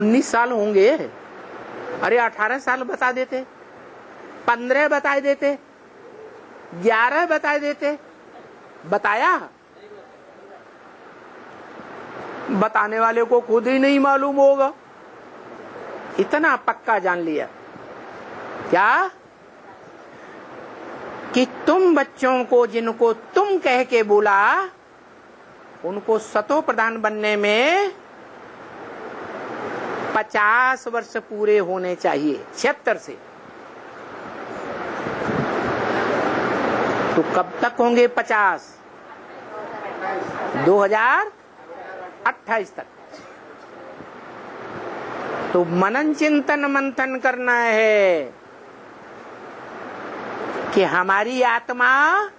19 साल होंगे। अरे 18 साल बता देते, 15 बता देते, 11 बता देते। बताया? बताने वाले को खुद ही नहीं मालूम होगा। इतना पक्का जान लिया क्या कि तुम बच्चों को जिनको तुम कह के बोला उनको सतो प्रधान बनने में 50 वर्ष पूरे होने चाहिए 76 से। तो कब तक होंगे 50? 2028 तक। तो मनन चिंतन मंथन करना है कि हमारी आत्मा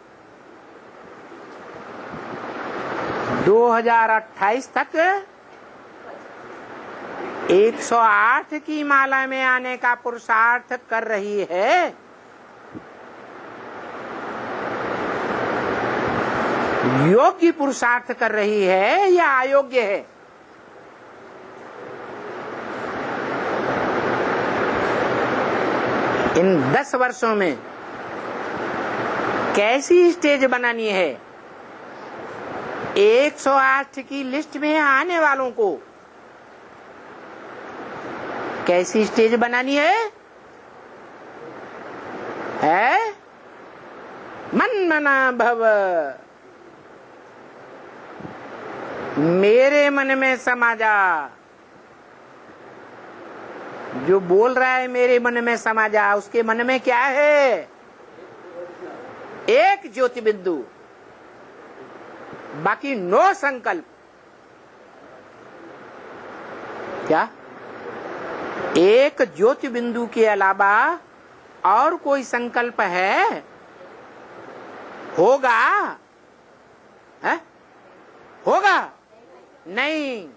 2028 तक 108 की माला में आने का पुरुषार्थ कर रही है। योग्य पुरुषार्थ कर रही है या अयोग्य है? इन 10 वर्षों में कैसी स्टेज बनानी है? 108 की लिस्ट में आने वालों को कैसी स्टेज बनानी है? मन मना भव, मेरे मन में समा जा। जो बोल रहा है मेरे मन में समा जा, उसके मन में क्या है? एक ज्योति बिंदु, बाकी 9 संकल्प। क्या एक ज्योति बिंदु के अलावा और कोई संकल्प है? होगा? है? होगा? नहीं।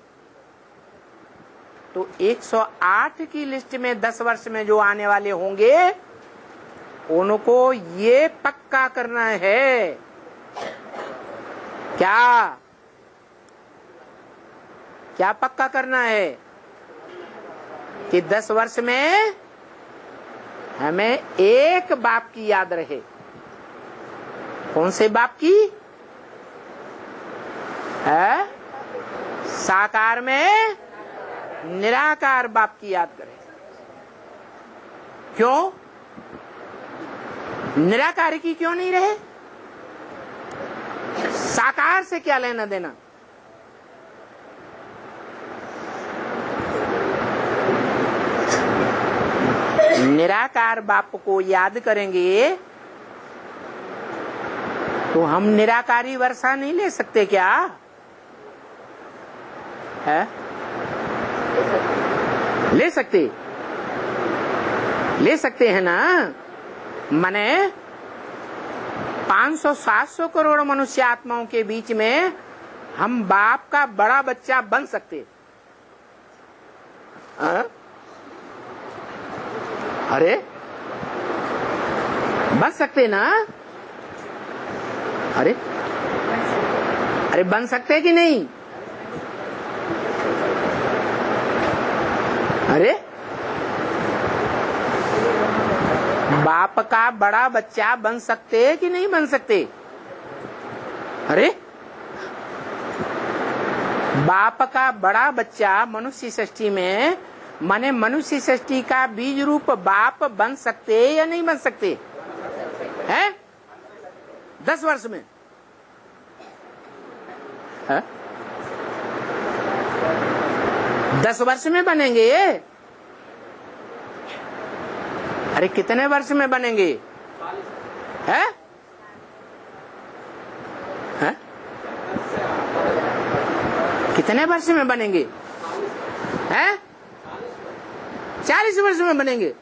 तो 108 की लिस्ट में 10 वर्ष में जो आने वाले होंगे उनको ये पक्का करना है। क्या क्या पक्का करना है? कि 10 वर्ष में हमें एक बाप की याद रहे। कौन से बाप की? है? साकार में निराकार बाप की याद करें। क्यों? निराकार की क्यों नहीं रहे? साकार से क्या लेना देना? निराकार बाप को याद करेंगे तो हम निराकारी वर्षा नहीं ले सकते क्या? है? ले सकते हैं ना। माने 500-700 करोड़ मनुष्य आत्माओं के बीच में हम बाप का बड़ा बच्चा बन सकते। अरे बन सकते ना? अरे बन सकते कि नहीं? अरे बाप का बड़ा बच्चा बन सकते कि नहीं बन सकते? अरे बाप का बड़ा बच्चा मनुष्य सृष्टि में, माने मनुष्य सृष्टि का बीज रूप बाप बन सकते या नहीं बन सकते? हैं? 10 वर्ष में है? 10 वर्ष में बनेंगे। अरे कितने वर्ष में बनेंगे? है? है? कितने वर्ष में बनेंगे? हैं? 40 वर्ष में बनेंगे।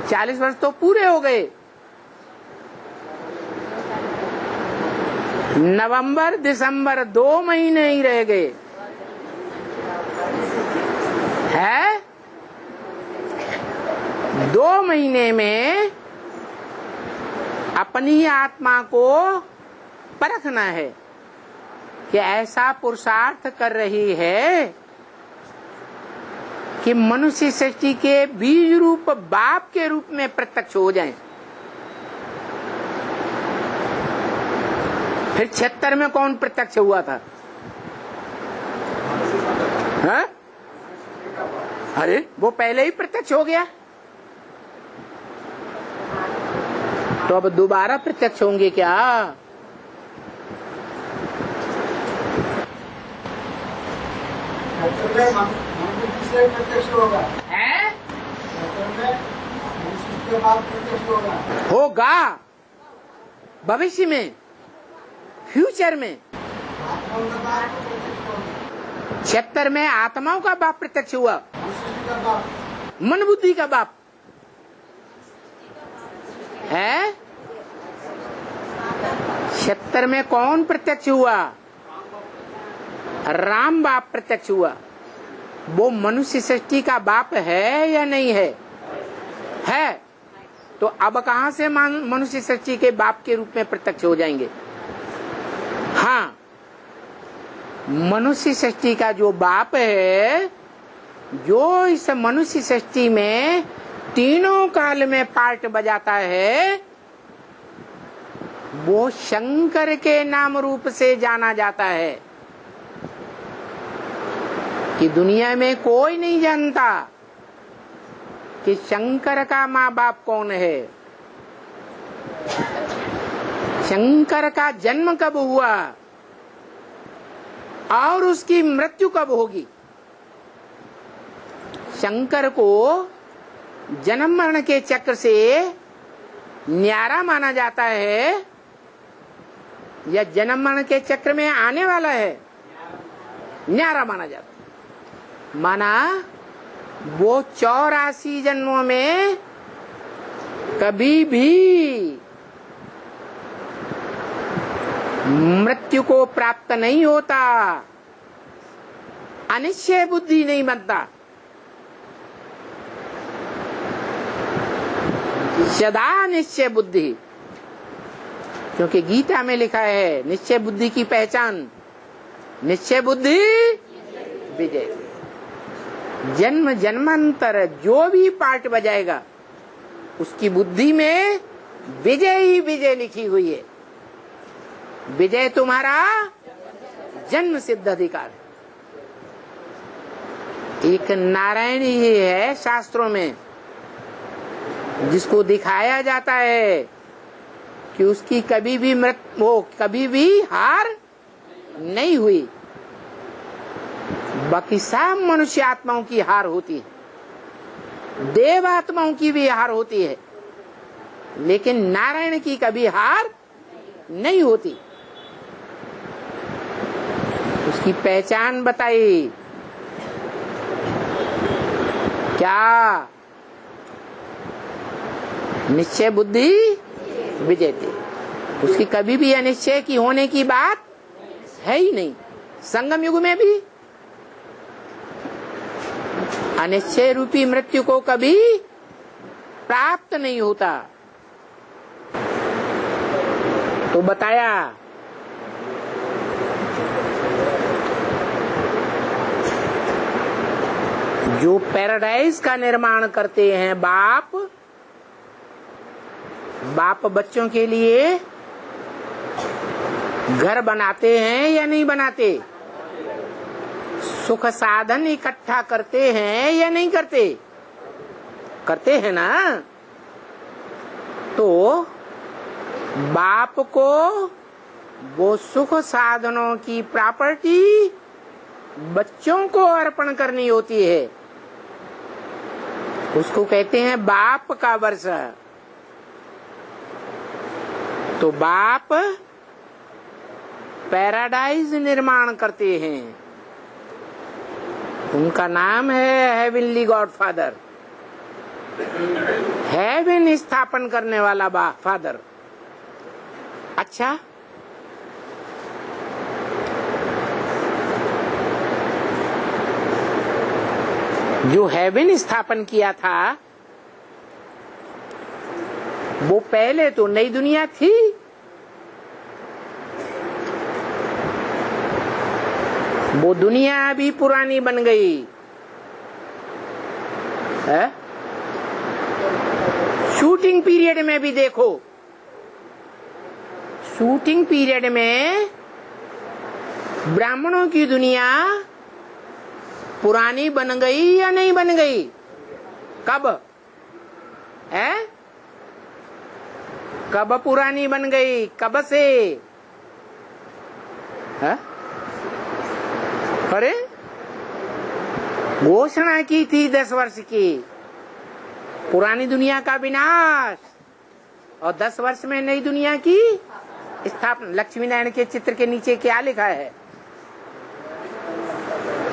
40 वर्ष तो पूरे हो गए। नवंबर दिसंबर 2 महीने ही रह गए। है? 2 महीने में अपनी आत्मा को परखना है कि ऐसा पुरुषार्थ कर रही है कि मनुष्य सृष्टि के बीज रूप बाप के रूप में प्रत्यक्ष हो जाएं। फिर 76 में कौन प्रत्यक्ष हुआ था? हाँ? अरे वो पहले ही प्रत्यक्ष हो गया, तो अब दोबारा प्रत्यक्ष होंगे क्या? प्रत्यक्ष होगा होगा भविष्य में, फ्यूचर में। 76 में आत्माओं का बाप प्रत्यक्ष हुआ, मन बुद्धि का बाप है। 76 में कौन प्रत्यक्ष हुआ? राम बाप प्रत्यक्ष हुआ। वो मनुष्य सृष्टि का बाप है या नहीं है? है। तो अब कहां से मनुष्य सृष्टि के बाप के रूप में प्रत्यक्ष हो जाएंगे? हाँ, मनुष्य सृष्टि का जो बाप है, जो इस मनुष्य सृष्टि में तीनों काल में पार्ट बजाता है, वो शंकर के नाम रूप से जाना जाता है। कि दुनिया में कोई नहीं जानता कि शंकर का माँ बाप कौन है, शंकर का जन्म कब हुआ और उसकी मृत्यु कब होगी। शंकर को जन्म मरण के चक्र से न्यारा माना जाता है या जन्म मरण के चक्र में आने वाला है? न्यारा माना जाता है। माना वो 84 जन्मों में कभी भी मृत्यु को प्राप्त नहीं होता, अनिश्चय बुद्धि नहीं बनता, सदा निश्चय बुद्धि। क्योंकि गीता में लिखा है निश्चय बुद्धि की पहचान निश्चय बुद्धि विजय। जन्म जन्मांतर जो भी पार्ट बजाएगा उसकी बुद्धि में विजय ही विजय लिखी हुई है। विजय तुम्हारा जन्म सिद्ध अधिकार है। एक नारायण ही है शास्त्रों में जिसको दिखाया जाता है कि उसकी कभी भी वो कभी भी हार नहीं हुई। बाकी सब मनुष्य आत्माओं की हार होती है, देव आत्माओं की भी हार होती है, लेकिन नारायण की कभी हार नहीं होती। उसकी पहचान बताई क्या? निश्चय बुद्धि विजयते। उसकी कभी भी अनिश्चय की होने की बात है ही नहीं। संगम युग में भी अनिश्चय रूपी मृत्यु को कभी प्राप्त नहीं होता। तो बताया जो पैराडाइज का निर्माण करते हैं बाप बच्चों के लिए घर बनाते हैं या नहीं बनाते? सुख साधन इकट्ठा करते हैं या नहीं करते? करते हैं ना। तो बाप को वो सुख साधनों की प्रॉपर्टी बच्चों को अर्पण करनी होती है। उसको कहते हैं बाप का वर्ष। तो बाप पैराडाइज निर्माण करते हैं, उनका नाम है हेवनली गॉडफादर, हेवन स्थापन करने वाला फादर। अच्छा, जो हेवन स्थापन किया था वो पहले तो नई दुनिया थी, वो दुनिया अभी पुरानी बन गई। है? शूटिंग पीरियड में भी देखो, शूटिंग पीरियड में ब्राह्मणों की दुनिया पुरानी बन गई या नहीं बन गई? कब है? कब पुरानी बन गई? कब से? है? अरे घोषणा की थी 10 वर्ष की, पुरानी दुनिया का विनाश, और 10 वर्ष में नई दुनिया की स्थापना। लक्ष्मी नारायण के चित्र के नीचे क्या लिखा है?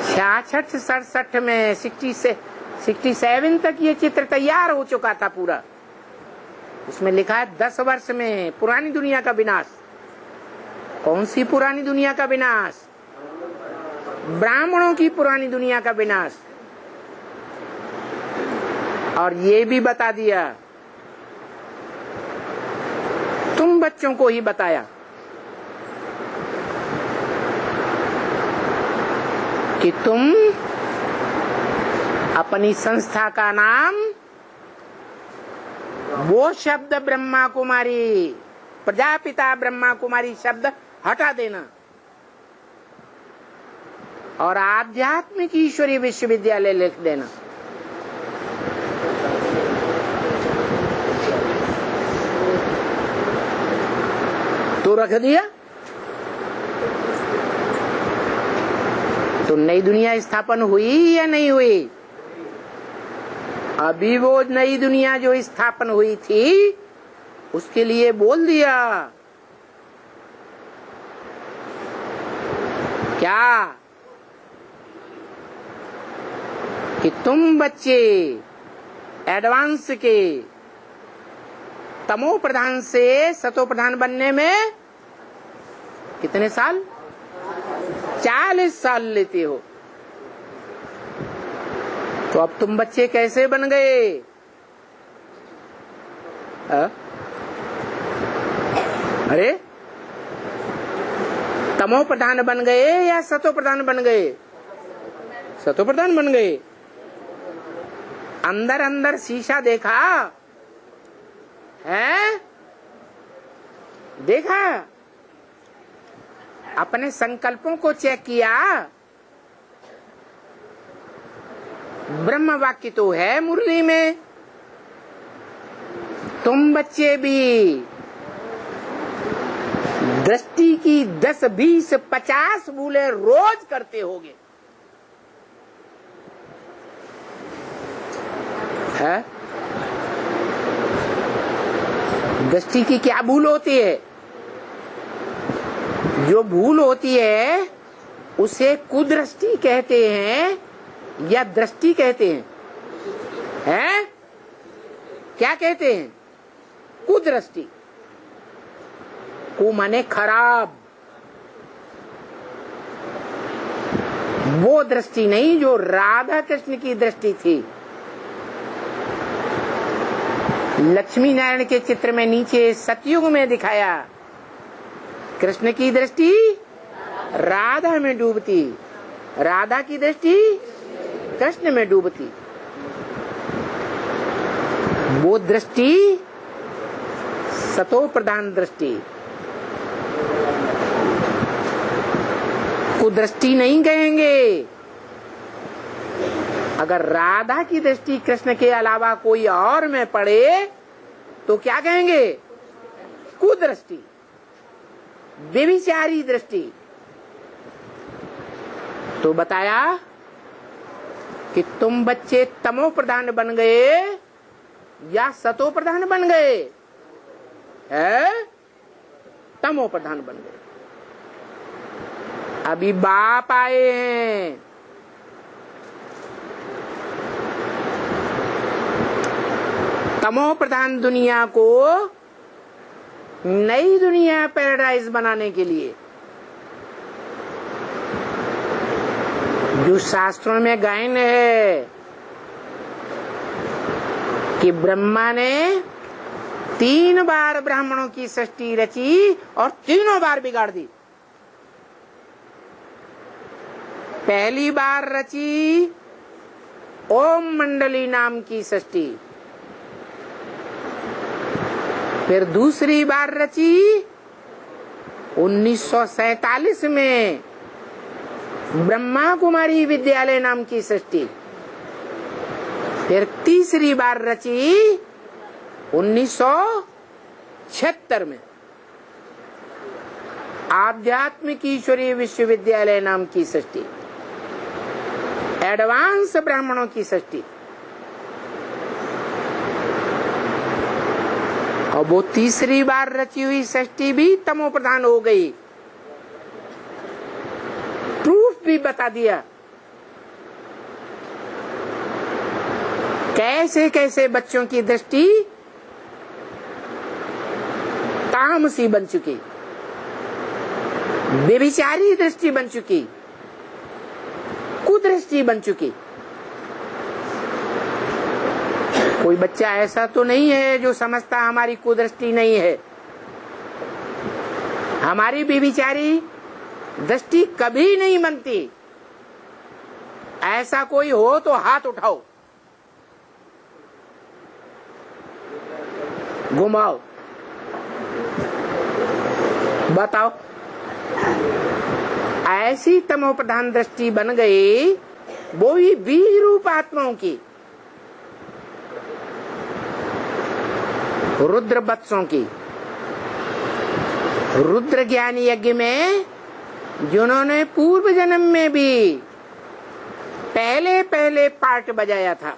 66-67 में 67 तक ये चित्र तैयार हो चुका था पूरा। उसमें लिखा है 10 वर्ष में पुरानी दुनिया का विनाश। कौन सी पुरानी दुनिया का विनाश? ब्राह्मणों की पुरानी दुनिया का विनाश। और ये भी बता दिया, तुम बच्चों को ही बताया कि तुम अपनी संस्था का नाम, वो शब्द ब्रह्मा कुमारी, प्रजापिता ब्रह्मा कुमारी शब्द हटा देना और आध्यात्मिक ईश्वरीय विश्वविद्यालय लिख देना। तो रख दिया तो नई दुनिया स्थापन हुई या नहीं हुई? अभी वो नई दुनिया जो स्थापन हुई थी उसके लिए बोल दिया क्या कि तुम बच्चे एडवांस के तमो प्रधान से सतो प्रधान बनने में कितने साल? 40 साल लेते हो। तो अब तुम बच्चे कैसे बन गए? अरे तमो प्रधान बन गए या सतो प्रधान बन गए? सतो प्रधान बन गए। अंदर अंदर शीशा देखा है? देखा? अपने संकल्पों को चेक किया? ब्रह्म वाक्य तो है मुरली में। तुम बच्चे भी दृष्टि की 10, 20, 50 भूले रोज करते होगे। है? दृष्टि की क्या भूल होती है? जो भूल होती है उसे कुदृष्टि कहते हैं या दृष्टि कहते हैं? हैं? क्या कहते हैं? कुदृष्टि। को माने खराब। वो दृष्टि नहीं जो राधा कृष्ण की दृष्टि थी। लक्ष्मी नारायण के चित्र में नीचे सतयुग में दिखाया, कृष्ण की दृष्टि राधा में डूबती, राधा की दृष्टि कृष्ण में डूबती। वो दृष्टि सतो प्रधान दृष्टि, कुदृष्टि नहीं कहेंगे। अगर राधा की दृष्टि कृष्ण के अलावा कोई और में पड़े तो क्या कहेंगे? कुदृष्टि, व्यभिचारी दृष्टि। तो बताया कि तुम बच्चे तमो प्रधान बन गए या सतो प्रधान बन गए? है? तमो प्रधान बन गए। अभी बाप आए हैं, तमो प्रधान दुनिया को नई दुनिया पैराडाइज बनाने के लिए। जो शास्त्रों में गायन है कि ब्रह्मा ने 3 बार ब्राह्मणों की सृष्टि रची और तीनों बार बिगाड़ दी। पहली बार रची ओम मंडली नाम की सृष्टि। फिर दूसरी बार रची 1947 में ब्रह्मा कुमारी विद्यालय नाम की सृष्टि। फिर तीसरी बार रची 1976 में आध्यात्मिक ईश्वरीय विश्वविद्यालय नाम की सृष्टि, एडवांस ब्राह्मणों की सृष्टि। और वो तीसरी बार रची हुई सृष्टि भी तमो प्रधान हो गई। प्रूफ भी बता दिया कैसे कैसे बच्चों की दृष्टि तामसी बन चुकी, व्यभिचारी दृष्टि बन चुकी, कुदृष्टि बन चुकी। कोई बच्चा ऐसा तो नहीं है जो समझता हमारी कुदृष्टि नहीं है। हमारी व्यभिचारी दृष्टि कभी नहीं बनती। ऐसा कोई हो तो हाथ उठाओ, घुमाओ, बताओ। ऐसी तमो प्रधान दृष्टि बन गई, वो भी बीज रूप आत्माओं की, रुद्र वत्सों की। रुद्र ज्ञान यज्ञ में जिन्होंने पूर्व जन्म में भी पहले पहले पार्ट बजाया था,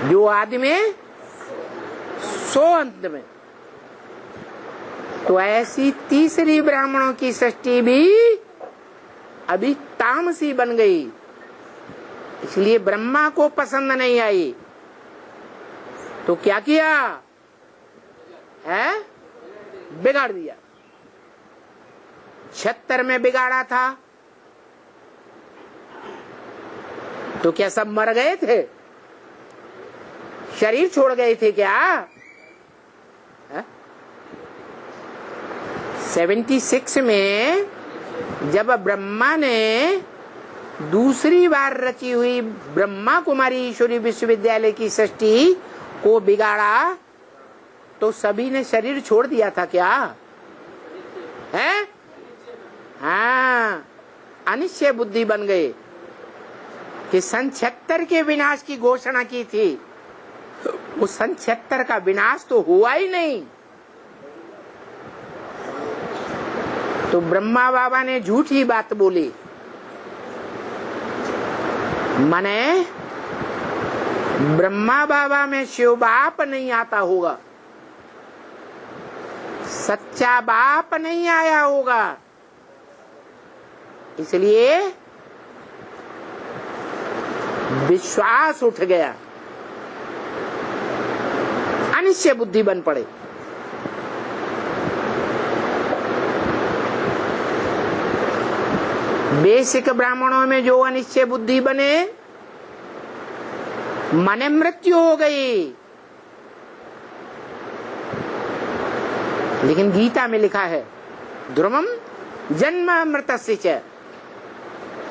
जो आदि में सो अंत में, तो ऐसी तीसरी ब्राह्मणों की सृष्टि भी अभी तामसी बन गई। इसलिए ब्रह्मा को पसंद नहीं आई, तो क्या किया है? बिगाड़ दिया। 76 में बिगाड़ा था, तो क्या सब मर गए थे? शरीर छोड़ गए थे क्या? 76 में जब ब्रह्मा ने दूसरी बार रची हुई ब्रह्मा कुमारी ईश्वरी विश्वविद्यालय की सृष्टि को बिगाड़ा, तो सभी ने शरीर छोड़ दिया था क्या है? हाँ, अनिश्चय बुद्धि बन गए कि सन 76 के विनाश की घोषणा की थी। वो सन 76 का विनाश तो हुआ ही नहीं। तो ब्रह्मा बाबा ने झूठी बात बोली, माने ब्रह्मा बाबा में शिव बाप नहीं आता होगा, सच्चा बाप नहीं आया होगा। इसलिए विश्वास उठ गया, अनिश्चय बुद्धि बन पड़े। बेसिक ब्राह्मणों में जो अनिश्चय बुद्धि बने, मने मृत्यु हो गई। लेकिन गीता में लिखा है ध्रुवम जन्म मृतस्य च,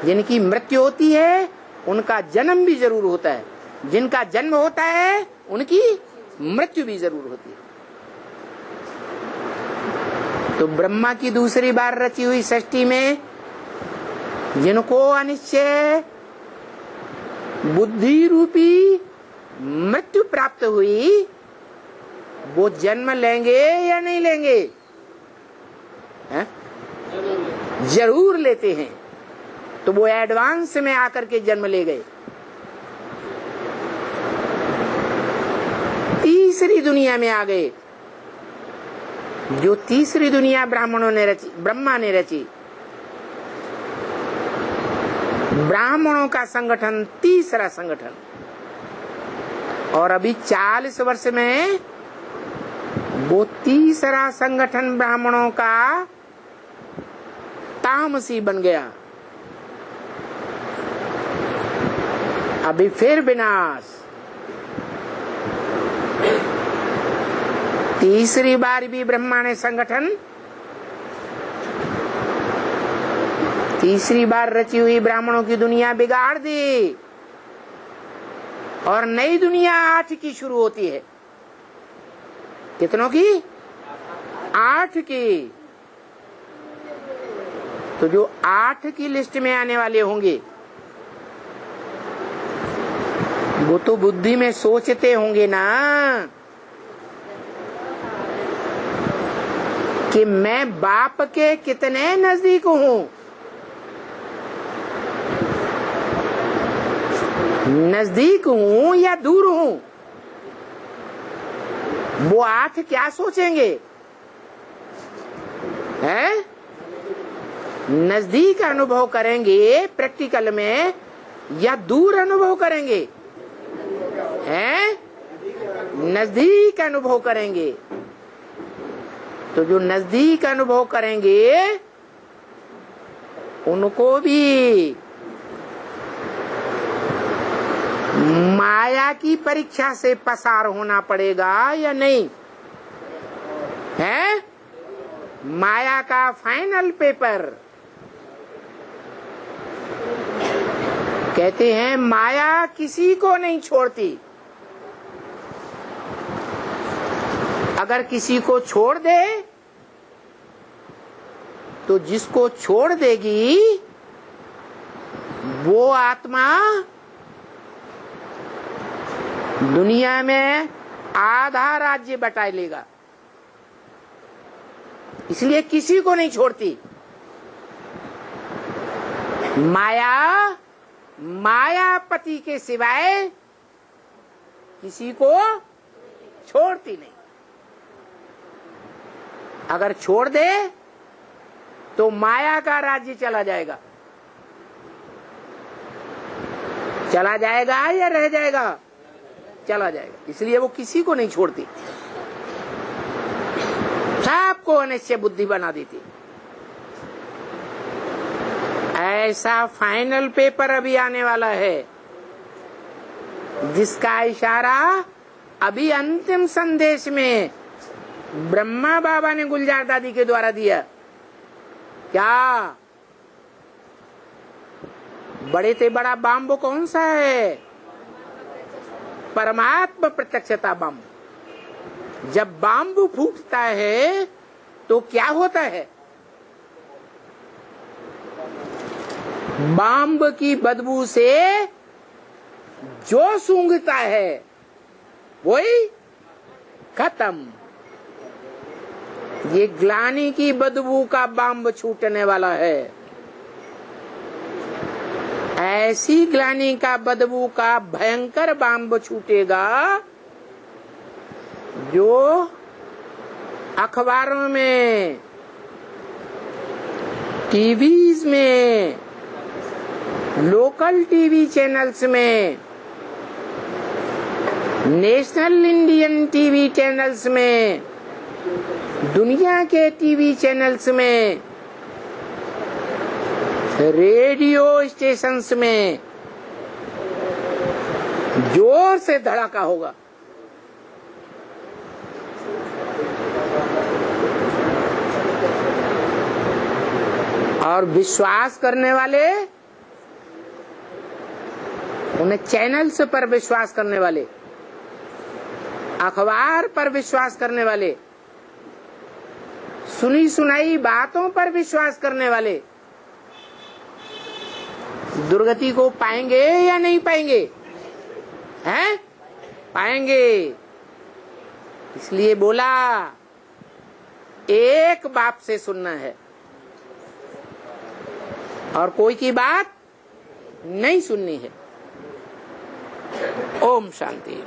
जिनकी मृत्यु होती है उनका जन्म भी जरूर होता है, जिनका जन्म होता है उनकी मृत्यु भी जरूर होती है। तो ब्रह्मा की दूसरी बार रची हुई सृष्टि में जिनको अनिश्चय बुद्धि रूपी मृत्यु प्राप्त हुई, वो जन्म लेंगे या नहीं लेंगे? है? जरूर लेते हैं। तो वो एडवांस में आकर के जन्म ले गए। तीसरी दुनिया में आ गए। जो तीसरी दुनिया ब्राह्मणों ने रची, ब्रह्मा ने रची। ब्राह्मणों का संगठन तीसरा संगठन, और अभी 40 वर्ष में वो तीसरा संगठन ब्राह्मणों का तामसी बन गया। अभी फिर विनाश। तीसरी बार भी ब्रह्मा ने संगठन, तीसरी बार रची हुई ब्राह्मणों की दुनिया बिगाड़ दी और नई दुनिया 8 की शुरू होती है। कितनों की? 8 की। तो जो 8 की लिस्ट में आने वाले होंगे वो तो बुद्धि में सोचते होंगे ना कि मैं बाप के कितने नजदीक हूं। नजदीक हूं या दूर हूं, वो 8 क्या सोचेंगे? हैं? नजदीक अनुभव करेंगे प्रैक्टिकल में या दूर अनुभव करेंगे? हैं? नजदीक अनुभव करेंगे। तो जो नजदीक अनुभव करेंगे उनको भी माया की परीक्षा से पसार होना पड़ेगा या नहीं? है माया का फाइनल पेपर। कहते हैं माया किसी को नहीं छोड़ती। अगर किसी को छोड़ दे तो जिसको छोड़ देगी वो आत्मा दुनिया में आधा राज्य बटा लेगा। इसलिए किसी को नहीं छोड़ती माया। मायापति के सिवाय किसी को छोड़ती नहीं। अगर छोड़ दे तो माया का राज्य चला जाएगा। चला जाएगा या रह जाएगा? चला जाएगा। इसलिए वो किसी को नहीं छोड़ती, सबको अनिश्चय बुद्धि बना देती। ऐसा फाइनल पेपर अभी आने वाला है जिसका इशारा अभी अंतिम संदेश में ब्रह्मा बाबा ने गुलजार दादी के द्वारा दिया। क्या? बड़े से बड़ा बाम्ब कौन सा है? परमात्मा प्रत्यक्षता बाम्ब। जब बाम्ब फूटता है तो क्या होता है? बाम्ब की बदबू से जो सूंघता है वही खत्म। ये ग्लानि की बदबू का बाम्ब छूटने वाला है। ऐसी ग्लानि का बदबू का भयंकर बाम्ब छूटेगा जो अखबारों में, टीवीज में, लोकल टीवी चैनल्स में, नेशनल इंडियन टीवी चैनल्स में, दुनिया के टीवी चैनल्स में, रेडियो स्टेशंस में जोर से धड़ाका होगा। और विश्वास करने वाले, उन्हें चैनल्स पर विश्वास करने वाले, अखबार पर विश्वास करने वाले, सुनी सुनाई बातों पर विश्वास करने वाले दुर्गति को पाएंगे या नहीं पाएंगे? हैं? पाएंगे। इसलिए बोला एक बाप से सुनना है और कोई की बात नहीं सुननी है। ओम शांति।